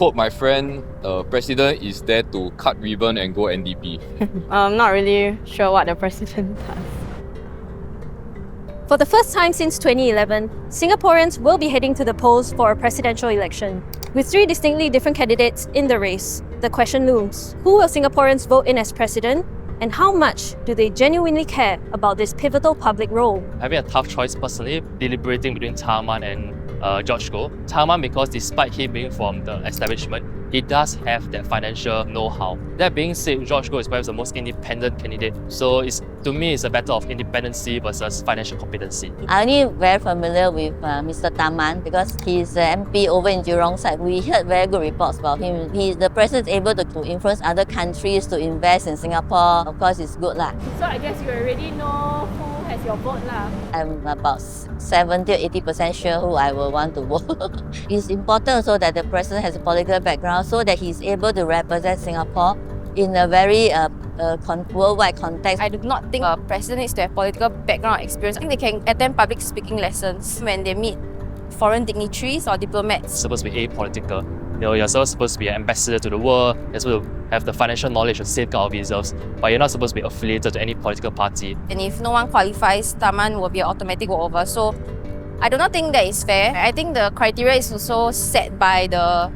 quote my friend, president is there to cut ribbon and go NDP. I'm not really sure what the president does. For the first time since 2011, Singaporeans will be heading to the polls for a presidential election. With three distinctly different candidates in the race, the question looms: who will Singaporeans vote in as president? And how much do they genuinely care about this pivotal public role? Having a tough choice personally, deliberating between Tharman and George Goh. Tharman, because despite him being from the establishment, he does have that financial know-how. That being said, George Goh is perhaps the most independent candidate. So to me, it's a matter of independency versus financial competency. I'm only very familiar with Mr. Tharman because he's an MP over in Jurong side. We heard very good reports about him. The president is able to influence other countries to invest in Singapore. Of course, it's good lah. So I guess you already know who has your vote lah. I'm about 70 or 80% sure who I will want to vote. It's important also that the president has a political background so that he's able to represent Singapore in a very worldwide context. I do not think a president needs to have political background or experience. I think they can attend public speaking lessons when they meet foreign dignitaries or diplomats. It's supposed to be apolitical. You're supposed to be an ambassador to the world. You're supposed to have the financial knowledge to safeguard our reserves, but you're not supposed to be affiliated to any political party. And if no one qualifies, Tharman will be an automatic walkover. So I do not think that is fair. I think the criteria is also set by the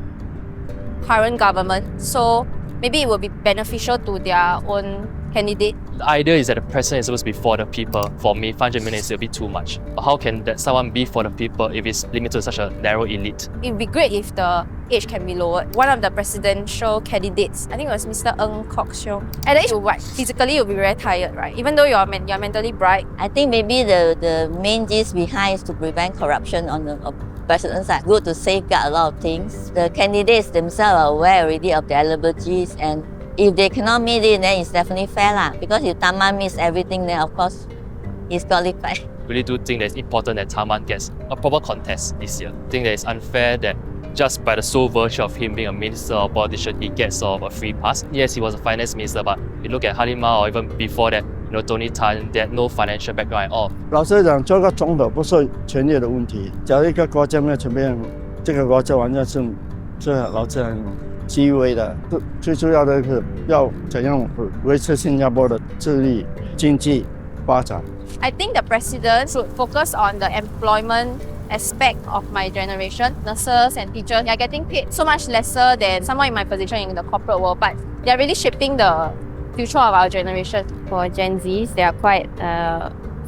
current government. So maybe it will be beneficial to their own candidate. The idea is that the president is supposed to be for the people. For me, 500 million is a bit too much. But how can that someone be for the people if it's limited to such a narrow elite? It would be great if the age can be lowered. One of the presidential candidates, I think it was Mr. Ng Kok Siong. At the age of what? Physically, you'll be very tired, right? Even though you're mentally bright. I think maybe the main gist behind is to prevent corruption on the president's side. Good to safeguard a lot of things. The candidates themselves are aware already of their eligibilities, and if they cannot meet it, then it's definitely fair lah. Because if Tharman meets everything, then of course he's qualified. Really do think that it's important that Tharman gets a proper contest this year. I think that it's unfair that just by the sole virtue of him being a minister or politician, he gets sort of a free pass. Yes, he was a finance minister, but you look at Halimah or even before that, Tony Tan, they had no financial background at all. 老实讲，做个总统不是权力的问题，假如一个国家没有全面，这个国家完全是老实很机微的。最主要的是要怎样维持新加坡的治理、经济发展。I think the president should focus on the employment aspect of my generation. Nurses and teachers, they are getting paid so much lesser than someone in my position in the corporate world, but they are really shaping the future of our generation. For Gen Zs, they are quite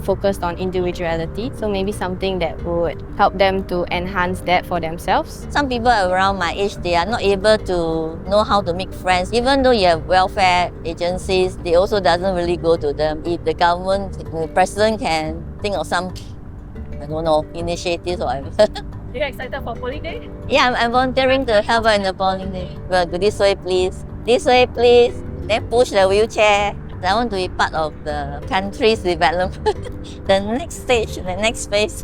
focused on individuality, so maybe something that would help them to enhance that for themselves. Some people around my age, they are not able to know how to make friends. Even though you have welfare agencies, they also doesn't really go to them. If the government, the president can think of some, I don't know, initiatives or whatever. Are you excited for polling day? Yeah, I'm volunteering to help her in the polling day. Well, go this way, please. This way, please. Then push the wheelchair. I want to be part of the country's development. The next stage, the next phase.